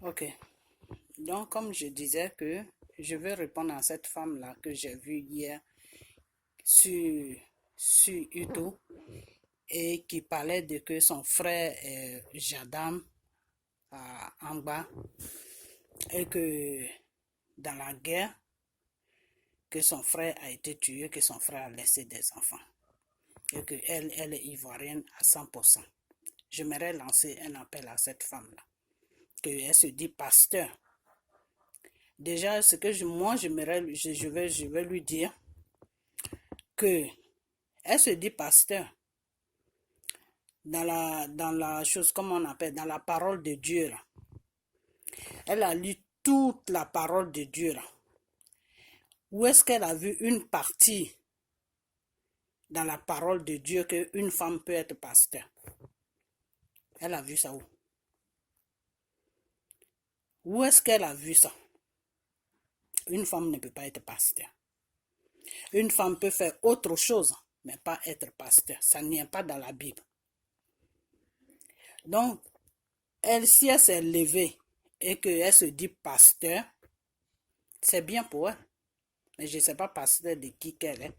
Ok. Donc, comme je disais que je vais répondre à cette femme-là que j'ai vue hier sur, sur YouTube et qui parlait de que son frère est Jadam à Amba et que dans la guerre, que son frère a été tué, que son frère a laissé des enfants et qu'elle elle est ivoirienne à 100%. J'aimerais lancer un appel à cette femme-là, qu'elle se dit pasteur. Déjà, ce que moi, je vais lui dire que elle se dit pasteur dans la chose, comme on appelle, dans la parole de Dieu, là. Elle a lu toute la parole de Dieu, là. Où est-ce qu'elle a vu une partie dans la parole de Dieu qu'une femme peut être pasteur? Elle a vu ça où? Où est-ce qu'elle a vu ça? Une femme ne peut pas être pasteur. Une femme peut faire autre chose, mais pas être pasteur. Ça n'est pas dans la Bible. Donc, si elle s'est levée et qu'elle se dit pasteur, c'est bien pour elle. Mais je ne sais pas pasteur de qui qu'elle est.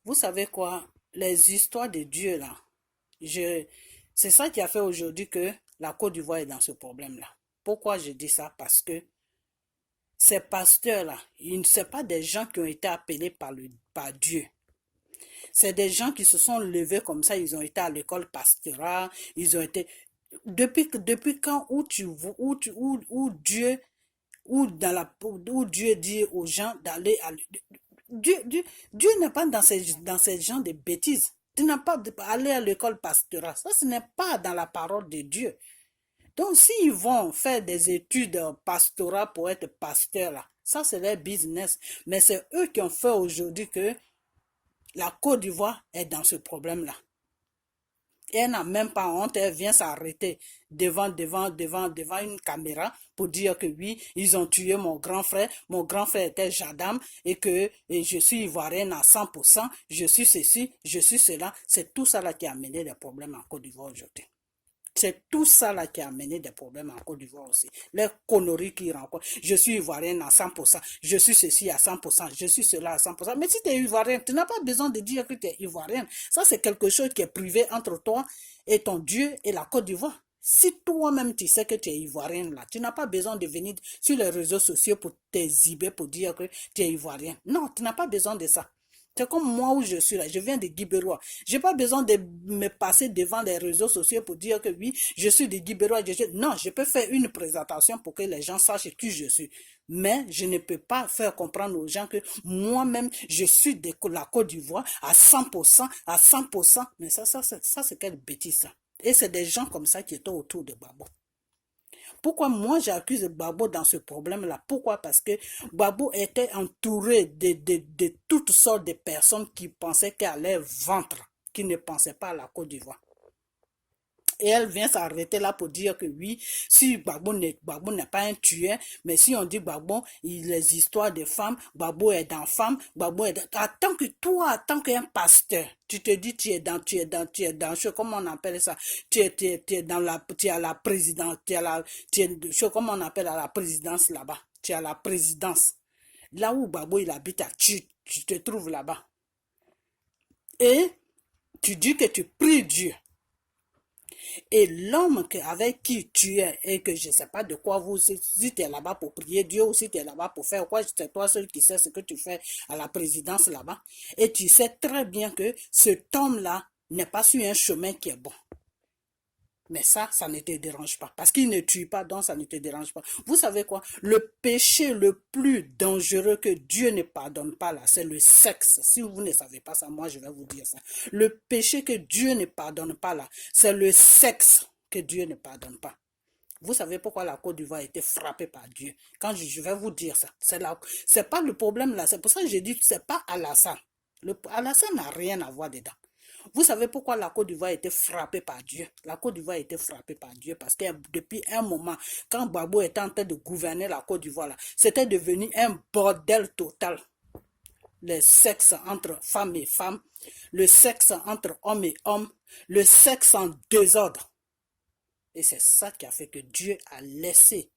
Vous savez quoi? Les histoires de Dieu, là, c'est ça qui a fait aujourd'hui que la Côte d'Ivoire est dans ce problème-là. Pourquoi je dis ça? Parce que ces pasteurs-là, ce ne sont pas des gens qui ont été appelés par Dieu. C'est des gens qui se sont levés comme ça, ils ont été à l'école pastorale, ils ont été... Depuis quand où Dieu, où Dieu dit aux gens d'aller à... Dieu n'est pas dans ces gens de bêtises. Tu n'as pas aller à l'école pastorale. Ça, ce n'est pas dans la parole de Dieu. Donc, s'ils vont faire des études pastorales pour être pasteurs, là, ça, c'est leur business. Mais c'est eux qui ont fait aujourd'hui que la Côte d'Ivoire est dans ce problème-là. Et elle n'a même pas honte, elle vient s'arrêter devant une caméra pour dire que oui, ils ont tué mon grand frère était Jadam et que je suis ivoirienne à 100%, je suis ceci, je suis cela. C'est tout ça là qui a amené des problèmes en Côte d'Ivoire aujourd'hui. C'est tout ça là qui a amené des problèmes en Côte d'Ivoire aussi. Les conneries qu'ils rencontrent. Je suis ivoirienne à 100%, je suis ceci à 100%, je suis cela à 100%. Mais si tu es ivoirienne, tu n'as pas besoin de dire que tu es ivoirienne. Ça, c'est quelque chose qui est privé entre toi et ton Dieu et la Côte d'Ivoire. Si toi-même tu sais que tu es ivoirienne là, tu n'as pas besoin de venir sur les réseaux sociaux pour t'exhiber, pour dire que tu es ivoirienne. Non, tu n'as pas besoin de ça. C'est comme moi où je suis là, je viens de Guibérois. Je n'ai pas besoin de me passer devant les réseaux sociaux pour dire que oui, je suis de Guibérois. Non, je peux faire une présentation pour que les gens sachent qui je suis. Mais je ne peux pas faire comprendre aux gens que moi-même, je suis de la Côte d'Ivoire à 100%, à 100%. Mais ça c'est quelle bêtise ça. Et c'est des gens comme ça qui étaient autour de Babo. Pourquoi moi j'accuse Babo dans ce problème-là? Pourquoi? Parce que Babo était entouré de toutes sortes de personnes qui pensaient qu'à leur ventre, qui ne pensaient pas à la Côte d'Ivoire. Et elle vient s'arrêter là pour dire que oui, si Gbagbo n'est pas un tueur, mais si on dit Gbagbo, les histoires de femmes, Gbagbo est dans femme, Gbagbo est dans... Tant que toi, tant qu'un pasteur, tu te dis tu es dans, comment on appelle ça, tu es dans la, tu es à la présidence, comment on appelle à la présidence là-bas, tu es à la présidence. Là où Gbagbo il habite, tu te trouves là-bas. Et tu dis que tu pries Dieu. Et l'homme avec qui tu es et que je ne sais pas de quoi si tu es là-bas pour prier Dieu ou si tu es là-bas pour faire quoi, c'est toi seul qui sais ce que tu fais à la présidence là-bas. Et tu sais très bien que cet homme-là n'est pas sur un chemin qui est bon. Mais ça ne te dérange pas. Parce qu'il ne tue pas, donc ça ne te dérange pas. Vous savez quoi? Le péché le plus dangereux que Dieu ne pardonne pas là, c'est le sexe. Si vous ne savez pas ça, moi je vais vous dire ça. Le péché que Dieu ne pardonne pas là, c'est le sexe que Dieu ne pardonne pas. Vous savez pourquoi la Côte d'Ivoire a été frappée par Dieu? Quand je vais vous dire ça, c'est pas le problème là. C'est pour ça que j'ai dit que c'est pas Alassane. Alassane n'a rien à voir dedans. Vous savez pourquoi la Côte d'Ivoire a été frappée par Dieu? La Côte d'Ivoire a été frappée par Dieu parce que depuis un moment, quand Gbagbo était en train de gouverner la Côte d'Ivoire, c'était devenu un bordel total. Le sexe entre femmes et femmes, le sexe entre hommes et hommes, le sexe en désordre. Et c'est ça qui a fait que Dieu a laissé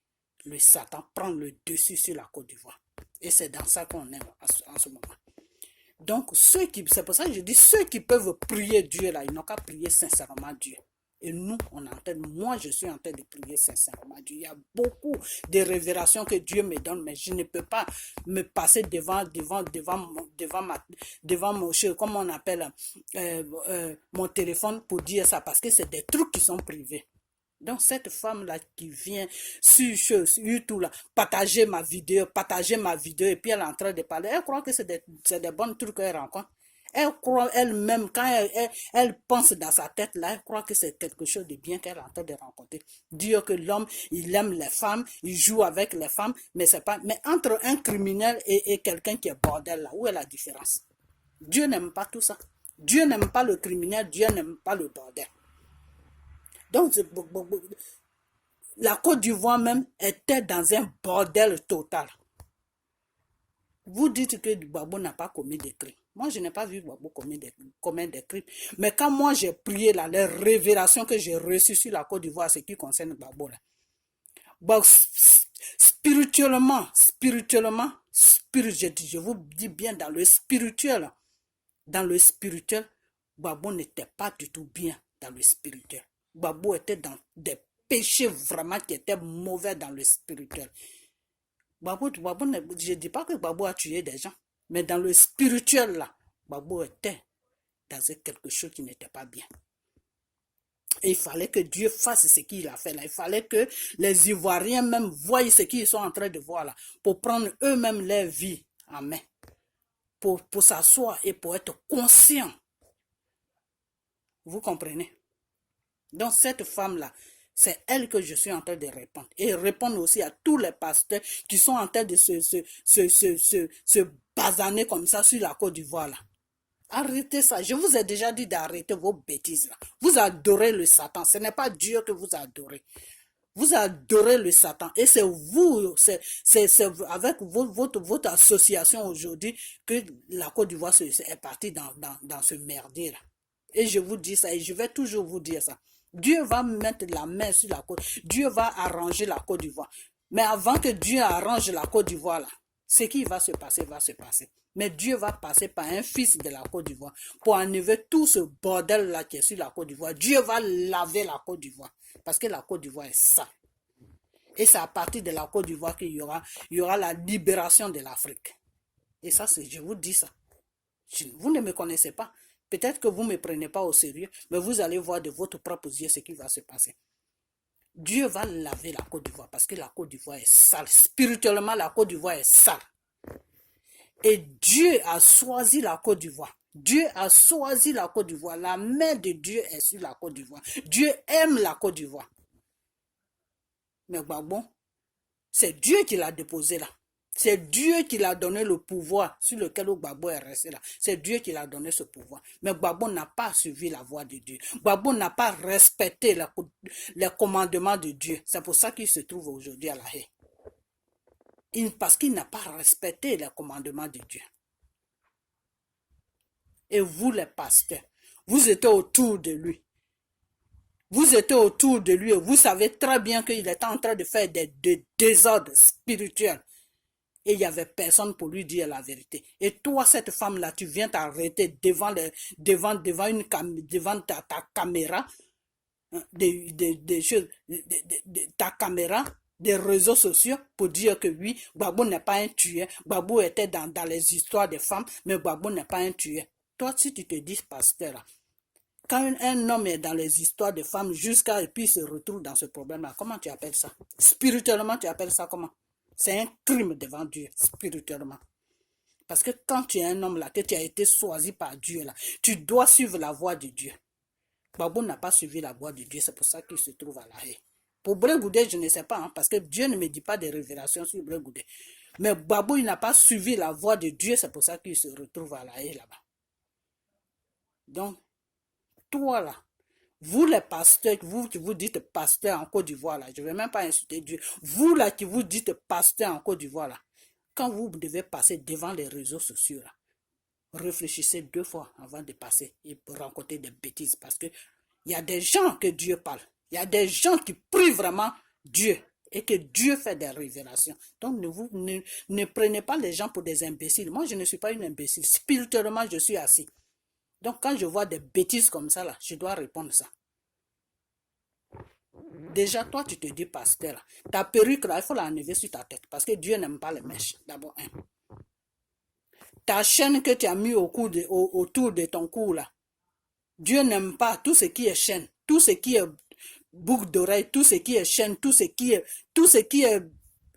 le Satan prendre le dessus sur la Côte d'Ivoire. Et c'est dans ça qu'on est en ce moment. Donc, c'est pour ça que je dis, ceux qui peuvent prier Dieu là, ils n'ont qu'à prier sincèrement Dieu. Et nous, moi je suis en train de prier sincèrement Dieu. Il y a beaucoup de révélations que Dieu me donne, mais je ne peux pas me passer devant mon, comment on appelle, mon téléphone pour dire ça, parce que c'est des trucs qui sont privés. Donc, cette femme-là qui vient sur YouTube, là, partager ma vidéo, et puis elle est en train de parler, elle croit que c'est des bons trucs qu'elle rencontre. Elle croit elle-même, quand elle pense dans sa tête, là, elle croit que c'est quelque chose de bien qu'elle est en train de rencontrer. Dire que l'homme, il aime les femmes, il joue avec les femmes, mais c'est pas. Mais entre un criminel et quelqu'un qui est bordel, là, où est la différence? Dieu n'aime pas tout ça. Dieu n'aime pas le criminel, Dieu n'aime pas le bordel. Donc, la Côte d'Ivoire même était dans un bordel total. Vous dites que Gbagbo n'a pas commis des crimes. Moi, je n'ai pas vu Gbagbo commettre des crimes. Mais quand moi j'ai prié là, les révélations que j'ai reçues sur la Côte d'Ivoire, ce qui concerne Gbagbo là. Bon, spirituellement, je vous dis bien dans le spirituel, Gbagbo n'était pas du tout bien dans le spirituel. Gbagbo était dans des péchés vraiment qui étaient mauvais dans le spirituel. Gbagbo, je ne dis pas que Gbagbo a tué des gens, mais dans le spirituel, là, Gbagbo était dans quelque chose qui n'était pas bien. Et il fallait que Dieu fasse ce qu'il a fait là. Il fallait que les Ivoiriens même voient ce qu'ils sont en train de voir là, pour prendre eux-mêmes leur vie en main, pour s'asseoir et pour être conscients. Vous comprenez? Donc cette femme-là, c'est elle que je suis en train de répondre. Et répondre aussi à tous les pasteurs qui sont en train de se basaner comme ça sur la Côte d'Ivoire là. Arrêtez ça. Je vous ai déjà dit d'arrêter vos bêtises là. Vous adorez le Satan. Ce n'est pas Dieu que vous adorez. Vous adorez le Satan. Et c'est vous, c'est avec votre association aujourd'hui que la Côte d'Ivoire est partie dans ce merdier là. Et je vous dis ça et je vais toujours vous dire ça. Dieu va mettre la main sur la Côte. Dieu va arranger la Côte d'Ivoire. Mais avant que Dieu arrange la Côte d'Ivoire là, ce qui va se passer va se passer. Mais Dieu va passer par un fils de la Côte d'Ivoire pour enlever tout ce bordel là qui est sur la Côte d'Ivoire. Dieu va laver la Côte d'Ivoire parce que la Côte d'Ivoire est sale. Et c'est à partir de la Côte d'Ivoire qu'il y aura la libération de l'Afrique. Et ça, je vous dis ça. Vous ne me connaissez pas. Peut-être que vous ne me prenez pas au sérieux, mais vous allez voir de votre propre yeux ce qui va se passer. Dieu va laver la Côte d'Ivoire parce que la Côte d'Ivoire est sale. Spirituellement, la Côte d'Ivoire est sale. Et Dieu a choisi la Côte d'Ivoire. Dieu a choisi la Côte d'Ivoire. La main de Dieu est sur la Côte d'Ivoire. Dieu aime la Côte d'Ivoire. Mais Gbagbo, c'est Dieu qui l'a déposé là. C'est Dieu qui l'a donné le pouvoir sur lequel Gbagbo est resté là. C'est Dieu qui l'a donné ce pouvoir. Mais Gbagbo n'a pas suivi la voie de Dieu. Gbagbo n'a pas respecté les commandements de Dieu. C'est pour ça qu'il se trouve aujourd'hui à la haie. Parce qu'il n'a pas respecté les commandements de Dieu. Et vous les pasteurs, vous êtes autour de lui. Vous êtes autour de lui et vous savez très bien qu'il est en train de faire des désordres spirituels. Et il n'y avait personne pour lui dire la vérité. Et toi, cette femme-là, tu viens t'arrêter devant ta caméra, ta caméra, des réseaux sociaux pour dire que oui, Gbagbo n'est pas un tueur. Gbagbo était dans les histoires des femmes, mais Gbagbo n'est pas un tueur. Toi, si tu te dis pasteur là, quand un homme est dans les histoires de femmes jusqu'à et puis se retrouve dans ce problème-là, comment tu appelles ça? Spirituellement, tu appelles ça comment? C'est un crime devant Dieu, spirituellement. Parce que quand tu es un homme là, que tu as été choisi par Dieu là, tu dois suivre la voie de Dieu. Gbagbo n'a pas suivi la voie de Dieu, c'est pour ça qu'il se trouve à la haie. Pour Blé Goudé, je ne sais pas, hein, parce que Dieu ne me dit pas de révélations sur Blé Goudé. Mais Gbagbo, il n'a pas suivi la voie de Dieu, c'est pour ça qu'il se retrouve à la haie là-bas. Donc, toi là, vous les pasteurs, vous qui vous dites pasteur en Côte d'Ivoire là, je ne vais même pas insulter Dieu. Vous là qui vous dites pasteur en Côte d'Ivoire là, quand vous devez passer devant les réseaux sociaux là, réfléchissez 2 fois avant de passer et rencontrer des bêtises parce que il y a des gens que Dieu parle. Il y a des gens qui prient vraiment Dieu et que Dieu fait des révélations. Donc ne prenez pas les gens pour des imbéciles. Moi, je ne suis pas une imbécile. Spirituellement, je suis assis. Donc quand je vois des bêtises comme ça, là, je dois répondre ça. Déjà, toi, tu te dis pasteur, là. Ta perruque, là, il faut l'enlever sur ta tête parce que Dieu n'aime pas les mèches. D'abord, un. Ta chaîne que tu as mis autour de ton cou, là, Dieu n'aime pas tout ce qui est chaîne, tout ce qui est boucle d'oreille, tout ce qui est chaîne, tout ce qui est,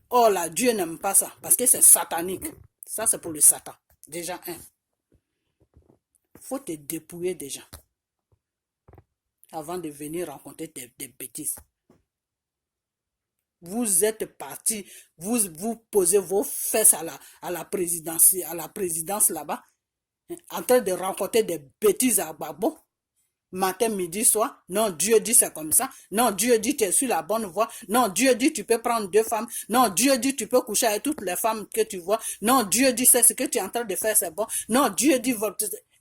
oh là, Dieu n'aime pas ça, parce que c'est satanique. Ça, c'est pour le Satan. Déjà, un. Faut te dépouiller déjà, avant de venir rencontrer des bêtises. Vous êtes parti, vous posez vos fesses à la présidence là-bas, en train de rencontrer des bêtises à Babo. Matin, midi, soir. Non, Dieu dit c'est comme ça. Non, Dieu dit tu es sur la bonne voie. Non, Dieu dit tu peux prendre 2 femmes. Non, Dieu dit tu peux coucher avec toutes les femmes que tu vois. Non, Dieu dit c'est ce que tu es en train de faire, c'est bon. Non, Dieu dit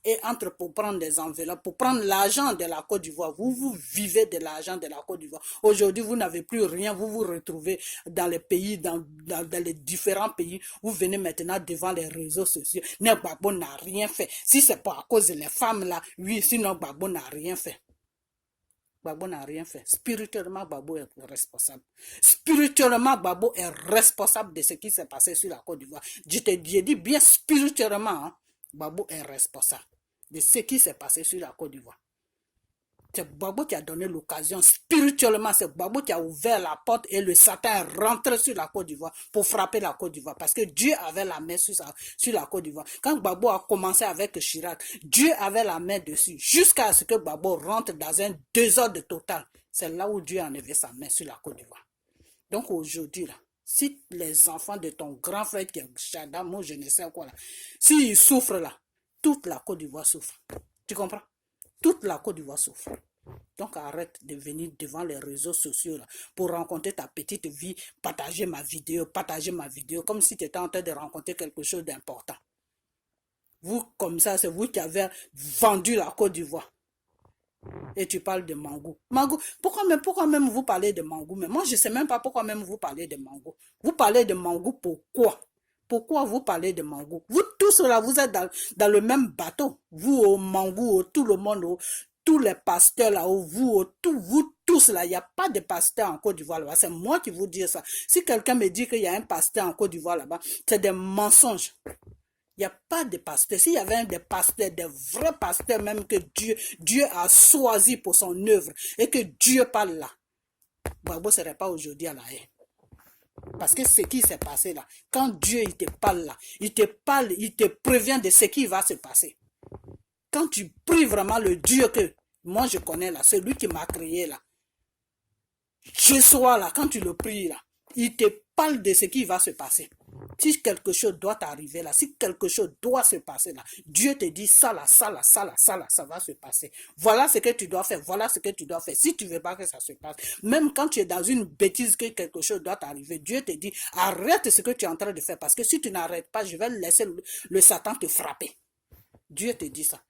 et entre pour prendre des enveloppes, pour prendre l'argent de la Côte d'Ivoire. Vous vivez de l'argent de la Côte d'Ivoire. Aujourd'hui, vous n'avez plus rien. Vous vous retrouvez dans les pays, dans les différents pays. Vous venez maintenant devant les réseaux sociaux. Non, Gbagbo n'a rien fait. Si c'est pas à cause des femmes là, oui, sinon Gbagbo n'a rien fait. Gbagbo n'a rien fait. Spirituellement, Gbagbo est responsable. Spirituellement, Gbagbo est responsable de ce qui s'est passé sur la Côte d'Ivoire. Je dis bien spirituellement, hein, Gbagbo est responsable de ce qui s'est passé sur la Côte d'Ivoire. C'est Gbagbo qui a donné l'occasion. Spirituellement, c'est Gbagbo qui a ouvert la porte et le Satan est rentré sur la Côte d'Ivoire pour frapper la Côte d'Ivoire. Parce que Dieu avait la main sur la Côte d'Ivoire. Quand Gbagbo a commencé avec Chirac, Dieu avait la main dessus. Jusqu'à ce que Gbagbo rentre dans un désordre total. C'est là où Dieu a enlevé sa main sur la Côte d'Ivoire. Donc aujourd'hui, là, si les enfants de ton grand frère qui est Chadam ou je ne sais quoi là, s'ils souffrent là, toute la Côte d'Ivoire souffre. Tu comprends? Toute la Côte d'Ivoire souffre. Donc arrête de venir devant les réseaux sociaux là, pour rencontrer ta petite vie, partager ma vidéo, comme si tu étais en train de rencontrer quelque chose d'important. Vous, comme ça, c'est vous qui avez vendu la Côte d'Ivoire. Et tu parles de Mangou. Mangou, pourquoi même vous parlez de Mangou? Mais moi, je ne sais même pas pourquoi même vous parlez de Mangou. Vous parlez de Mangou pourquoi? Pourquoi vous parlez de Mangou? Vous tous là, vous êtes dans le même bateau. Vous au Mangou, tout le monde, tous les pasteurs là, vous tous là, il n'y a pas de pasteur en Côte d'Ivoire là-bas. C'est moi qui vous dis ça. Si quelqu'un me dit qu'il y a un pasteur en Côte d'Ivoire là-bas, c'est des mensonges. Il n'y a pas de pasteur. S'il y avait des pasteurs, des vrais pasteurs même que Dieu a choisi pour son œuvre et que Dieu parle là, Gbagbo ne serait pas aujourd'hui à la haie. Parce que ce qui s'est passé là, quand Dieu il te parle là, il te prévient de ce qui va se passer. Quand tu pries vraiment le Dieu que moi je connais là, celui qui m'a créé là, ce soir là, quand tu le pries là, il te parle de ce qui va se passer. Si quelque chose doit arriver là, si quelque chose doit se passer là, Dieu te dit ça là, ça va se passer. Voilà ce que tu dois faire, voilà ce que tu dois faire. Si tu ne veux pas que ça se passe, même quand tu es dans une bêtise que quelque chose doit arriver, Dieu te dit arrête ce que tu es en train de faire parce que si tu n'arrêtes pas, je vais laisser le Satan te frapper. Dieu te dit ça.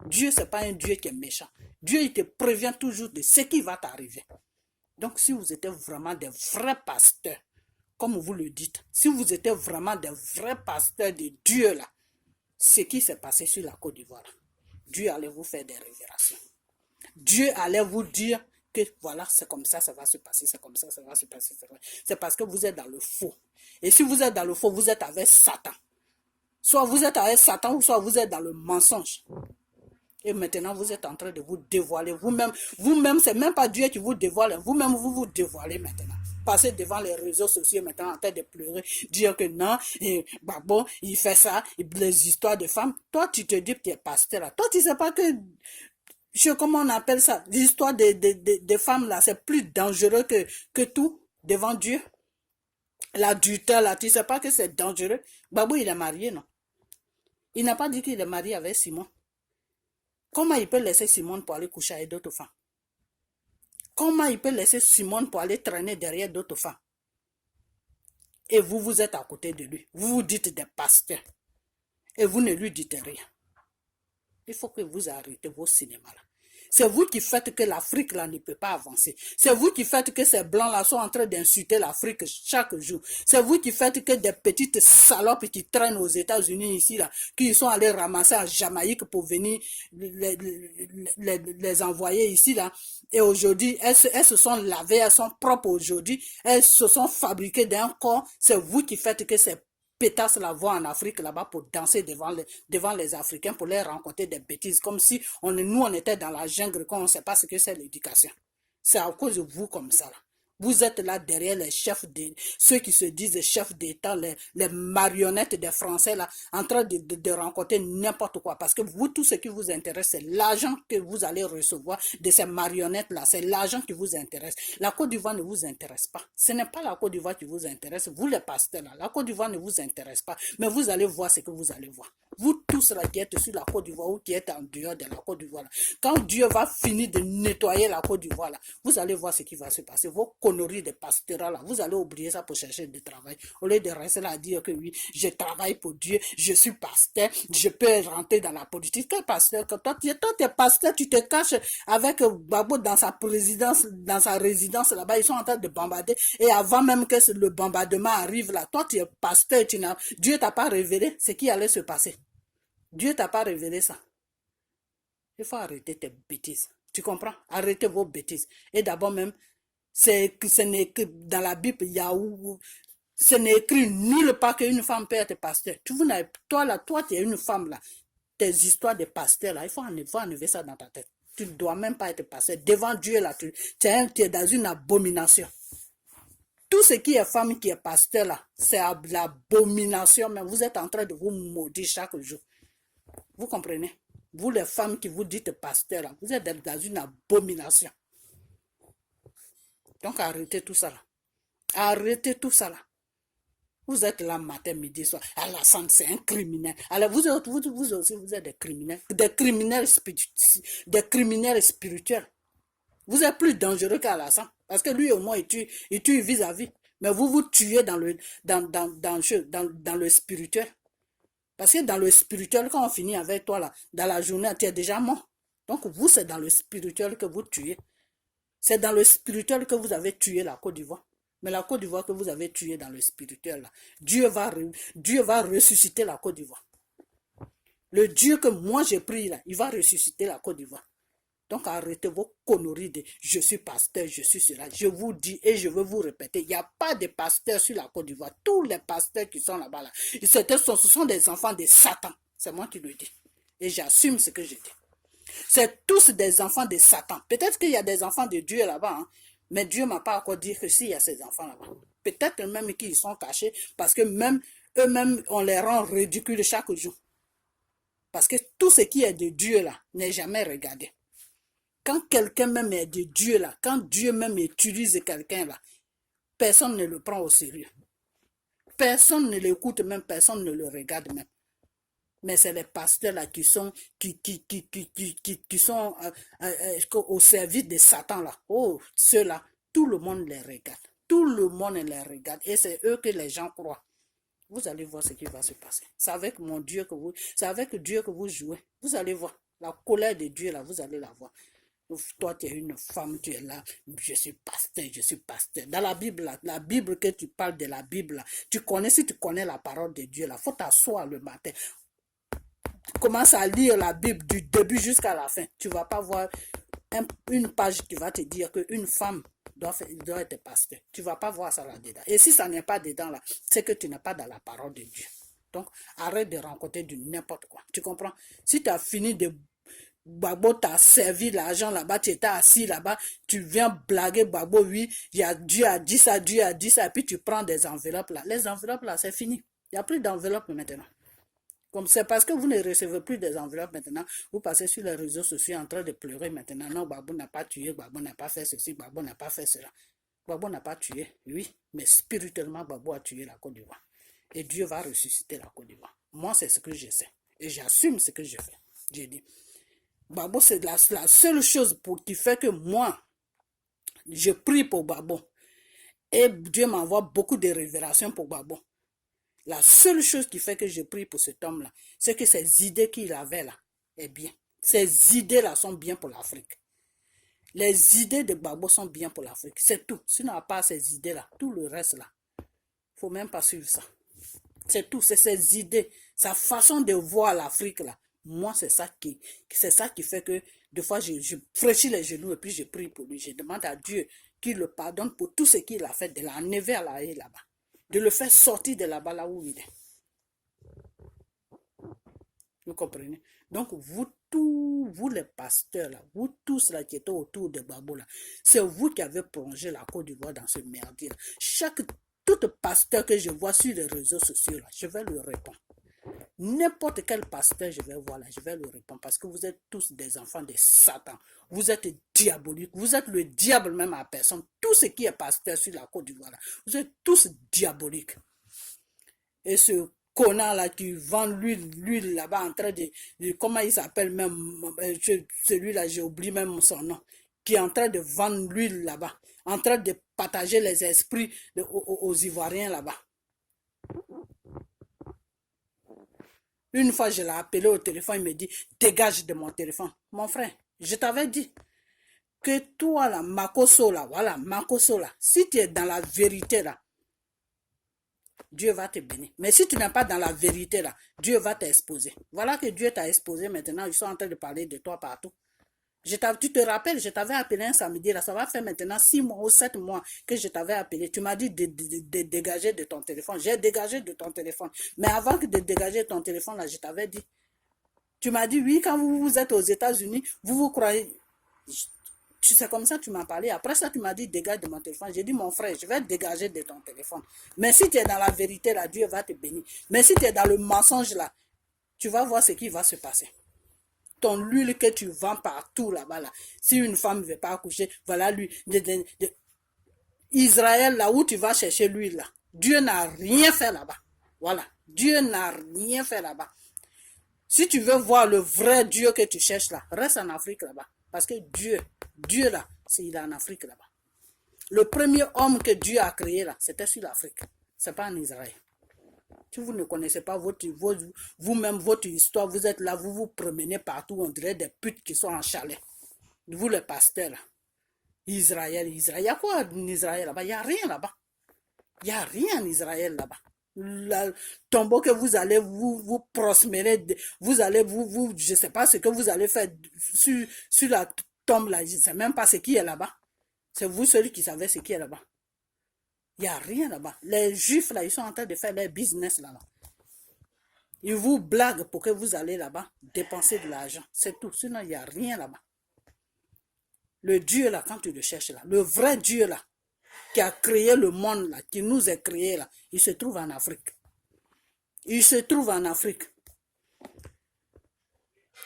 Dieu, ce n'est pas un Dieu qui est méchant. Dieu, il te prévient toujours de ce qui va t'arriver. Donc, si vous êtes vraiment des vrais pasteurs, comme vous le dites, si vous êtes vraiment des vrais pasteurs de Dieu, là, ce qui s'est passé sur la Côte d'Ivoire, Dieu allait vous faire des révélations. Dieu allait vous dire que voilà, c'est comme ça va se passer, c'est comme ça va se passer. C'est parce que vous êtes dans le faux. Et si vous êtes dans le faux, vous êtes avec Satan. Soit vous êtes avec Satan, ou soit vous êtes dans le mensonge. Et maintenant, vous êtes en train de vous dévoiler. Vous-même, c'est même pas Dieu qui vous dévoile. Vous-même, vous vous dévoilez maintenant. Passez devant les réseaux sociaux maintenant en train de pleurer. Dire que non, Gbagbo, il fait ça, les histoires de femmes. Toi, tu te dis que tu es pasteur là. Toi, tu ne sais pas que, comment on appelle ça, l'histoire des femmes là, c'est plus dangereux que tout devant Dieu. L'adultère là, tu ne sais pas que c'est dangereux. Gbagbo, il est marié, non? Il n'a pas dit qu'il est marié avec Simon. Comment il peut laisser Simone pour aller coucher avec d'autres femmes? Comment il peut laisser Simone pour aller traîner derrière d'autres femmes? Et vous êtes à côté de lui. Vous vous dites des pasteurs. Et vous ne lui dites rien. Il faut que vous arrêtez vos cinémas là. C'est vous qui faites que l'Afrique là ne peut pas avancer. C'est vous qui faites que ces blancs-là sont en train d'insulter l'Afrique chaque jour. C'est vous qui faites que des petites salopes qui traînent aux États-Unis ici là, qui sont allés ramasser en Jamaïque pour venir les envoyer ici là. Et aujourd'hui, elles se sont lavées, elles sont propres aujourd'hui, elles se sont fabriquées d'un corps. C'est vous qui faites que ces pétasses la voix en Afrique là-bas pour danser devant les Africains, pour leur raconter des bêtises, comme si nous on était dans la jungle, qu'on ne sait pas ce que c'est l'éducation. C'est à cause de vous comme ça là. Vous êtes là derrière les chefs, ceux qui se disent chefs d'État, les marionnettes des Français là, en train de rencontrer n'importe quoi. Parce que vous, tout ce qui vous intéresse, c'est l'argent que vous allez recevoir de ces marionnettes là. C'est l'argent qui vous intéresse. La Côte d'Ivoire ne vous intéresse pas. Ce n'est pas la Côte d'Ivoire qui vous intéresse. Vous les pasteurs là, la Côte d'Ivoire ne vous intéresse pas. Mais vous allez voir ce que vous allez voir. Vous tous là qui êtes sur la Côte d'Ivoire ou qui êtes en dehors de la Côte d'Ivoire, quand Dieu va finir de nettoyer la Côte d'Ivoire, vous allez voir ce qui va se passer. Vos conneries de pastorat, là, vous allez oublier ça pour chercher du travail. Au lieu de rester là à dire que oui, je travaille pour Dieu, je suis pasteur, je peux rentrer dans la politique. Quel pasteur? Quand toi, tu es pasteur, tu te caches avec Gbagbo dans sa résidence là-bas, ils sont en train de bombarder. Et avant même que le bombardement arrive là, toi, tu es pasteur, Dieu t'a pas révélé ce qui allait se passer. Dieu t'a pas révélé ça. Il faut arrêter tes bêtises. Tu comprends? Arrêtez vos bêtises. Et d'abord même, ce n'est que dans la Bible, il y a où ce n'est écrit nulle part qu'une femme peut être pasteur. Toi, tu es une femme là. Tes histoires de pasteur là, il faut enlever ça dans ta tête. Tu ne dois même pas être pasteur. Devant Dieu là, tu es dans une abomination. Tout ce qui est femme qui est pasteur là, c'est l'abomination. Mais vous êtes en train de vous maudire chaque jour. Vous comprenez? Vous les femmes qui vous dites pasteur là, vous êtes dans une abomination. Donc arrêtez tout ça là. Arrêtez tout ça là. Vous êtes là matin, midi, soir. Alassane, c'est un criminel. Alors vous aussi, vous êtes des criminels. Des criminels spirituels. Vous êtes plus dangereux qu'Alassane. Parce que lui, au moins, il tue vis-à-vis. Mais vous vous tuez dans le spirituel. Parce que dans le spirituel, quand on finit avec toi, là, dans la journée, tu es déjà mort. Donc vous, c'est dans le spirituel que vous tuez. C'est dans le spirituel que vous avez tué la Côte d'Ivoire. Mais la Côte d'Ivoire que vous avez tuée dans le spirituel, là, Dieu va ressusciter la Côte d'Ivoire. Le Dieu que moi j'ai pris, là, il va ressusciter la Côte d'Ivoire. Donc arrêtez vos conneries de je suis pasteur, je suis cela. Je vous dis et je veux vous répéter, il n'y a pas de pasteur sur la Côte d'Ivoire. Tous les pasteurs qui sont là-bas, là, ce sont des enfants de Satan. C'est moi qui le dis. Et j'assume ce que je dis. C'est tous des enfants de Satan. Peut-être qu'il y a des enfants de Dieu là-bas, hein, mais Dieu ne m'a pas encore dit que s'il y a ces enfants là-bas. Peut-être même qu'ils sont cachés parce que même eux-mêmes, on les rend ridicules chaque jour. Parce que tout ce qui est de Dieu là n'est jamais regardé. Quand quelqu'un même est de Dieu là, quand Dieu même utilise quelqu'un là, personne ne le prend au sérieux. Personne ne l'écoute même, personne ne le regarde même. Mais c'est les pasteurs là qui sont au service de Satan là. Oh, ceux-là, tout le monde les regarde. Tout le monde les regarde. Et c'est eux que les gens croient. Vous allez voir ce qui va se passer. C'est avec mon Dieu que vous jouez. Vous allez voir. La colère de Dieu là, vous allez la voir. Toi, tu es une femme, tu es là, je suis pasteur, je suis pasteur. Dans la Bible, là, la Bible que tu parles de la Bible, là, si tu connais la parole de Dieu, il faut t'asseoir le matin. Commence à lire la Bible du début jusqu'à la fin. Tu ne vas pas voir une page qui va te dire qu'une femme doit être pasteur. Tu ne vas pas voir ça là-dedans. Et si ça n'est pas dedans, là, c'est que tu n'es pas dans la parole de Dieu. Donc, arrête de rencontrer du n'importe quoi. Tu comprends? Si tu as fini de Gbagbo t'a servi l'argent là-bas, tu étais assis là-bas, tu viens blaguer Gbagbo, oui, Dieu a dit ça, et puis tu prends des enveloppes là. Les enveloppes là, c'est fini. Il n'y a plus d'enveloppes maintenant. Comme c'est parce que vous ne recevez plus des enveloppes maintenant, vous passez sur les réseaux sociaux en train de pleurer maintenant. Non, Gbagbo n'a pas tué, Gbagbo n'a pas fait ceci, Gbagbo n'a pas fait cela. Gbagbo n'a pas tué, oui, mais spirituellement, Gbagbo a tué la Côte d'Ivoire. Et Dieu va ressusciter la Côte d'Ivoire. Moi, c'est ce que je sais. Et j'assume ce que je fais. J'ai dit. Gbagbo, c'est la seule chose qui fait que moi, je prie pour Gbagbo. Et Dieu m'envoie beaucoup de révélations pour Gbagbo. La seule chose qui fait que je prie pour cet homme-là, c'est que ces idées qu'il avait là est bien. Ces idées-là sont bien pour l'Afrique. Les idées de Gbagbo sont bien pour l'Afrique. C'est tout. Sinon, à part ces idées-là, tout le reste là, il ne faut même pas suivre ça. C'est tout. C'est ses idées, sa façon de voir l'Afrique là. Moi, c'est ça qui fait que des fois, je fraîchis les genoux et puis je prie pour lui. Je demande à Dieu qu'il le pardonne pour tout ce qu'il a fait, de l'enlever à la haie là-bas. De le faire sortir de là-bas, là où il est. Vous comprenez? Donc, vous les pasteurs, là, vous tous là qui êtes autour de Gbagbo, là, c'est vous qui avez plongé la Côte d'Ivoire dans ce merdier. Tout pasteur que je vois sur les réseaux sociaux, là, je vais lui répondre. N'importe quel pasteur je vais voir là, je vais lui répondre parce que vous êtes tous des enfants de Satan. Vous êtes diaboliques. Vous êtes le diable même à personne. Tout ce qui est pasteur sur la Côte d'Ivoire, vous êtes tous diaboliques. Et ce connard là qui vend l'huile là-bas en train de comment il s'appelle même, celui-là, j'ai oublié même son nom, qui est en train de vendre l'huile là-bas, en train de partager les esprits aux Ivoiriens là-bas. Une fois, je l'ai appelé au téléphone, il me dit, dégage de mon téléphone. Mon frère, je t'avais dit que toi là, Makoso là, voilà, Makoso là, si tu es dans la vérité là, Dieu va te bénir. Mais si tu n'es pas dans la vérité là, Dieu va t'exposer. Voilà que Dieu t'a exposé maintenant. Ils sont en train de parler de toi partout. Tu te rappelles, je t'avais appelé un samedi là. Ça va faire maintenant 6 mois ou 7 mois que je t'avais appelé. Tu m'as dit de dégager de ton téléphone. J'ai dégagé de ton téléphone. Mais avant de dégager ton téléphone là, je t'avais dit. Tu m'as dit oui, quand vous êtes aux États-Unis, vous croyez. Tu sais, comme ça, tu m'as parlé. Après ça, tu m'as dit, dégage de mon téléphone. J'ai dit, mon frère, je vais dégager de ton téléphone. Mais si tu es dans la vérité, là, Dieu va te bénir. Mais si tu es dans le mensonge, là, tu vas voir ce qui va se passer. Ton huile que tu vends partout, là-bas, là. Si une femme ne veut pas accoucher, voilà lui. Israël, là où tu vas chercher l'huile, là. Dieu n'a rien fait là-bas. Voilà. Dieu n'a rien fait là-bas. Si tu veux voir le vrai Dieu que tu cherches là, reste en Afrique là-bas. Parce que Dieu là, il est en Afrique là-bas. Le premier homme que Dieu a créé là, c'était sur l'Afrique. Ce n'est pas en Israël. Si vous ne connaissez pas vous-même votre histoire, vous êtes là, vous vous promenez partout, on dirait des putes qui sont en chalet. Vous les pasteurs là. Israël. Il y a quoi en Israël là-bas? Il n'y a rien là-bas. Il n'y a rien en Israël là-bas. Le tombeau que vous allez vous prospérer, vous allez je ne sais pas ce que vous allez faire sur la tombe là, je ne sais même pas ce qui est là-bas. C'est vous celui qui savez ce qui est là-bas. Il n'y a rien là-bas. Les juifs là, ils sont en train de faire leur business là-bas. Ils vous blaguent pour que vous allez là-bas dépenser de l'argent. C'est tout. Sinon, il n'y a rien là-bas. Le Dieu là, quand tu le cherches là, le vrai Dieu là, qui a créé le monde là, qui nous a créé là, il se trouve en Afrique. Il se trouve en Afrique.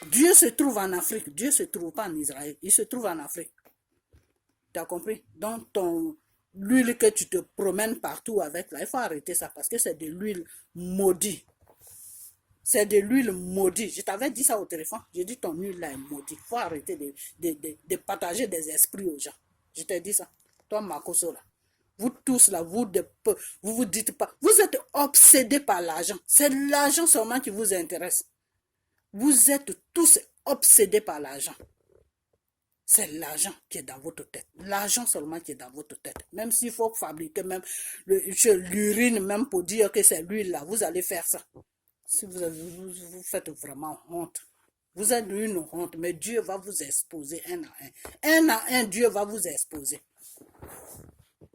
Dieu se trouve en Afrique. Dieu ne se trouve pas en Israël. Il se trouve en Afrique. Tu as compris? Donc, l'huile que tu te promènes partout avec là, il faut arrêter ça parce que c'est de l'huile maudite. C'est de l'huile maudite. Je t'avais dit ça au téléphone. J'ai dit ton huile là est maudite. Il faut arrêter de partager des esprits aux gens. Je t'ai dit ça. Toi, Makoso là. Vous tous là, vous vous dites pas. Vous êtes obsédés par l'argent. C'est l'argent seulement qui vous intéresse. Vous êtes tous obsédés par l'argent. C'est l'argent qui est dans votre tête. L'argent seulement qui est dans votre tête. Même s'il faut fabriquer même l'urine même pour dire que c'est l'huile là, vous allez faire ça. Si vous faites vraiment honte. Vous êtes une honte, mais Dieu va vous exposer un à un. Un à un, Dieu va vous exposer.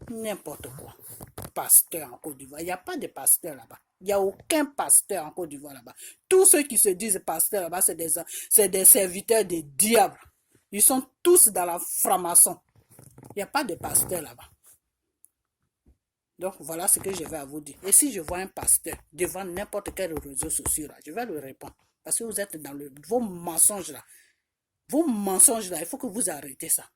N'importe quoi. Pasteur en Côte d'Ivoire. Il n'y a pas de pasteur là-bas. Il n'y a aucun pasteur en Côte d'Ivoire là-bas. Tous ceux qui se disent pasteurs là-bas, c'est des serviteurs des diables. Ils sont tous dans la franc-maçon. Il n'y a pas de pasteur là-bas. Donc voilà ce que je vais à vous dire. Et si je vois un pasteur devant n'importe quel réseau social, je vais lui répondre. Parce que vous êtes dans vos mensonges là. Vos mensonges là, il faut que vous arrêtez ça.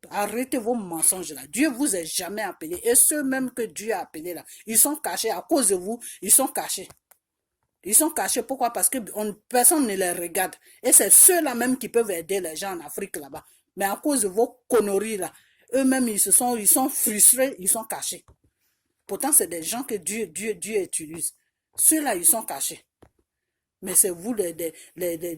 Arrêtez vos mensonges là. Dieu vous a jamais appelé. Et ceux même que Dieu a appelés là, ils sont cachés. À cause de vous, ils sont cachés. Ils sont cachés. Pourquoi? Parce que personne ne les regarde. Et c'est ceux-là même qui peuvent aider les gens en Afrique là-bas. Mais à cause de vos conneries là, eux-mêmes ils sont frustrés, ils sont cachés. Pourtant c'est des gens que Dieu utilise. Ceux-là ils sont cachés. Mais c'est vous,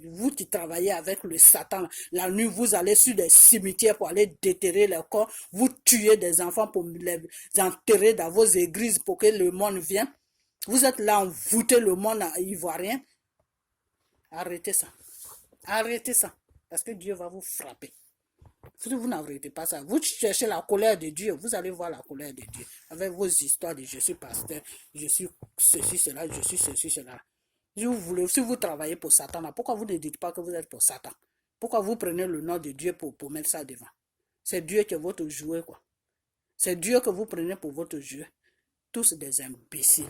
vous qui travaillez avec le Satan. La nuit, vous allez sur des cimetières pour aller déterrer les corps. Vous tuez des enfants pour les enterrer dans vos églises pour que le monde vienne. Vous êtes là, envoûtez le monde ivoirien. Arrêtez ça. Arrêtez ça. Parce que Dieu va vous frapper. Si vous n'arrêtez pas ça, vous cherchez la colère de Dieu, vous allez voir la colère de Dieu. Avec vos histoires de je suis pasteur, je suis ceci, cela, je suis ceci, cela. Si vous travaillez pour Satan, pourquoi vous ne dites pas que vous êtes pour Satan? Pourquoi vous prenez le nom de Dieu pour mettre ça devant? C'est Dieu qui est votre jouet, quoi. C'est Dieu que vous prenez pour votre jouet. Tous des imbéciles.